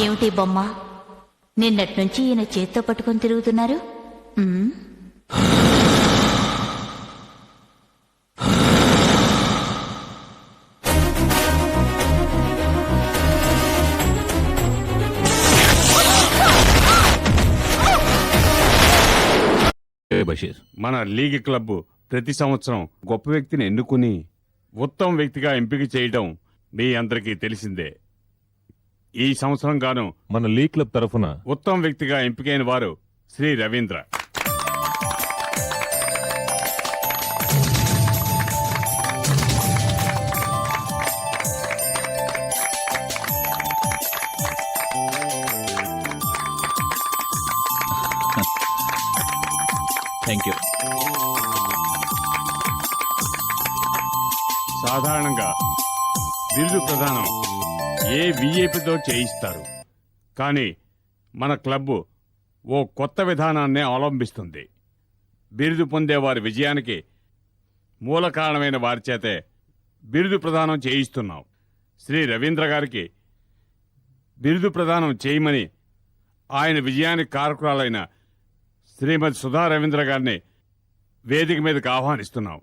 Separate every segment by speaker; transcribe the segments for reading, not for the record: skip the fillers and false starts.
Speaker 1: ఏమిటి బొమ్మ, నిన్నటి నుంచి ఈయన చేత్తో పట్టుకొని తిరుగుతున్నారు?
Speaker 2: మన లీగ్ క్లబ్ ప్రతి సంవత్సరం గొప్ప వ్యక్తిని ఎన్నుకుని ఉత్తమ వ్యక్తిగా ఎంపిక చేయడం మీ అందరికీ తెలిసిందే. ఈ సంవత్సరం గాను
Speaker 3: మన లీగ్ క్లబ్ తరఫున
Speaker 2: ఉత్తమ వ్యక్తిగా ఎంపికైన వారు శ్రీ రవీంద్ర.
Speaker 4: Thank you.
Speaker 2: సాధారణంగా బిరుదు ప్రదానం ఏ విఐపితో చేయిస్తారు, కానీ మన క్లబ్ ఓ కొత్త విధానాన్ని అవలంబిస్తుంది. బిరుదు పొందే వారి విజయానికి మూల కారణమైన వారి చేతే బిరుదు ప్రదానం చేయిస్తున్నాం. శ్రీ రవీంద్ర గారికి బిరుదు ప్రదానం చేయమని ఆయన విజయానికి కారకురాలైన శ్రీమతి సుధా రవీంద్ర గారిని వేదిక మీదకి ఆహ్వానిస్తున్నాం.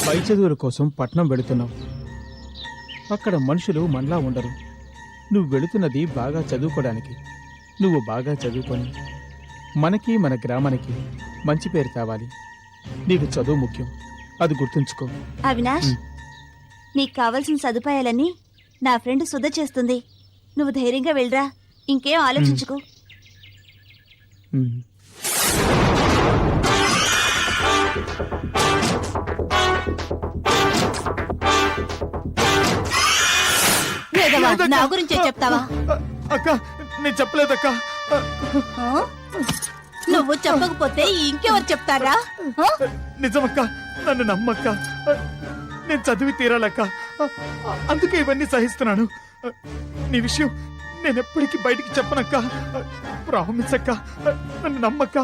Speaker 5: పై చదువుల కోసం పట్నం వెళుతున్నావు. అక్కడ మనుషులు మనలా ఉండరు. నువ్వు వెళుతున్నది బాగా చదువుకోవడానికి. నువ్వు బాగా చదువుకొని మనకి మన గ్రామానికి మంచి పేరు తేవాలి. నీకు చదువు ముఖ్యం, అది గుర్తుంచుకో.
Speaker 6: అవినాష్, నీకు కావలసిన సదుపాయాలన్నీ నా ఫ్రెండ్ సుధ చేస్తుంది. నువ్వు ధైర్యంగా వెళ్ళరా, ఇంకేం ఆలోచించుకో.
Speaker 1: నా గురించే చెప్తావా?
Speaker 5: అక్క, నేను చెప్పలేదక్క.
Speaker 1: నువ్వు చెప్పకపోతే ఇంకెవరు చెప్తారా?
Speaker 5: నిజమక్క, నన్ను నమ్మక్క. నేను చదివి తీరాలక్క, అందుకే ఇవన్నీ సహిస్తున్నాను. నీ విషయం నేను ఎప్పటికీ బయటికి చెప్పనక్క. ప్రామిస్ అక్క, నన్ను నమ్మక్క.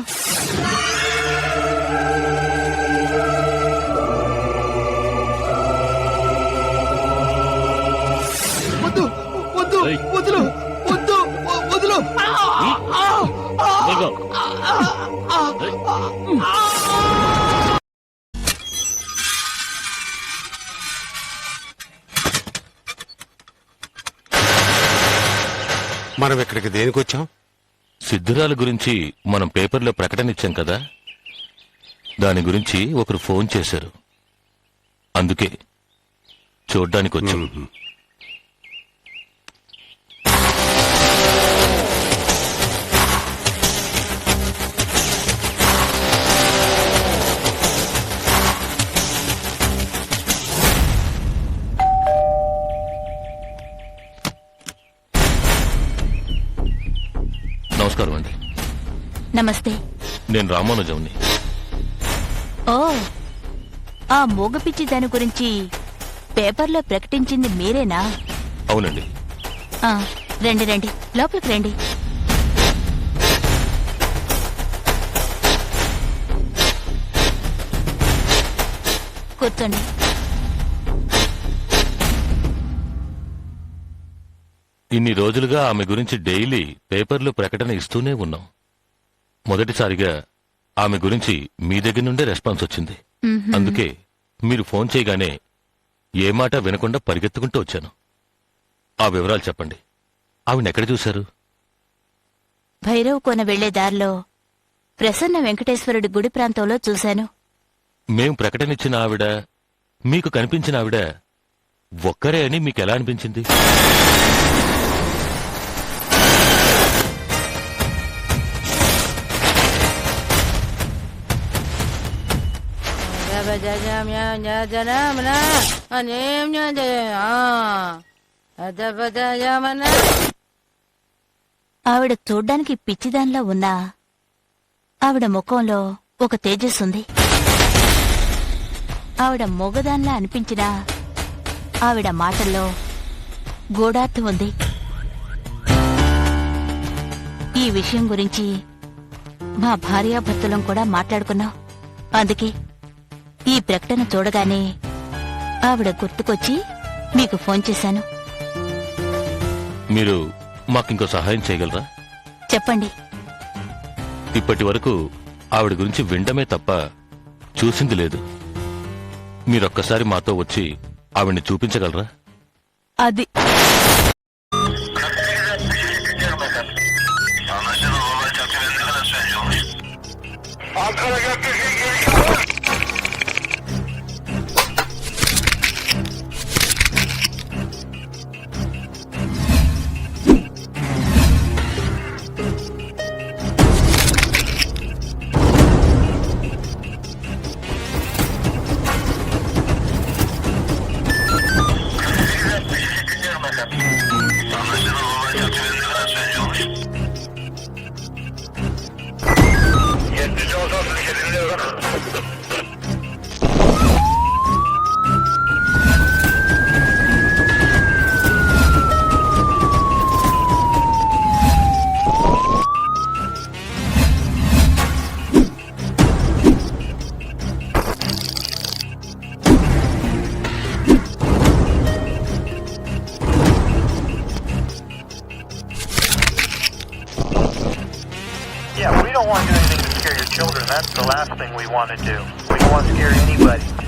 Speaker 5: వద్దు వద్దు, వదులు వద్దు, వదులు.
Speaker 7: మనం ఇక్కడికి దేనికి వచ్చాం?
Speaker 8: సిద్ధురాల గురించి మనం పేపర్లో ప్రకటన ఇచ్చాం కదా, దాని గురించి ఒకరు ఫోన్ చేశారు. అందుకే చూడ్డానికి వచ్చాం. నమస్కారం అండి.
Speaker 1: నమస్తే.
Speaker 8: నేను రామానుజంని.
Speaker 1: ఓ, ఆ మూగపిచ్చి దాని గురించి పేపర్లో ప్రకటించింది మీరేనా?
Speaker 8: అవునండి.
Speaker 1: ఆ, రండి రండి, లోపలికి రండి. కూర్చోండి.
Speaker 8: ఇన్ని రోజులుగా ఆమె గురించి డైలీ పేపర్లో ప్రకటన ఇస్తూనే ఉన్నాం. మొదటిసారిగా ఆమె గురించి మీ దగ్గర నుండే రెస్పాన్స్ వచ్చింది.
Speaker 1: మ్మ్హ్మ్.
Speaker 8: అందుకే మీరు ఫోన్ చేయగానే ఏ మాట వినకుండా పరిగెత్తుకుంటూ వచ్చాను. ఆ వివరాలు చెప్పండి. ఆవిడెక్కడ చూశారు?
Speaker 1: భైరవ్ కోన వెళ్లే దారిలో ప్రసన్న వెంకటేశ్వరుడి గుడి ప్రాంతంలో చూశాను.
Speaker 8: మేం ప్రకటనిచ్చిన ఆవిడ, మీకు కనిపించిన ఆవిడ ఒక్కరే అని మీకెలా అనిపించింది?
Speaker 1: ఆవిడ చూడ్డానికి పిచ్చిదానిలా ఉన్నా ఆవిడ ముఖంలో ఒక తేజస్సుంది. ఆవిడ మొగదానిలా అనిపించినా ఆవిడ మాటల్లో గూఢార్థం ఉంది. ఈ విషయం గురించి మా భార్యాభర్తలం కూడా మాట్లాడుకున్నాం. అందుకే ఈ ప్రకటన చూడగానే ఆవిడ గుర్తుకొచ్చి మీకు ఫోన్ చేశాను.
Speaker 8: మీరు మాకింకో సహాయం చేయగలరా?
Speaker 1: చెప్పండి.
Speaker 8: ఇప్పటి వరకు ఆవిడ గురించి వినడమే తప్ప చూసింది లేదు. మీరొక్కసారి మాతో వచ్చి ఆవిడ్ని చూపించగలరా?
Speaker 1: అది
Speaker 3: Yeah, we don't want to do anything to scare your children. That's the last thing we want to do. We don't want to scare anybody.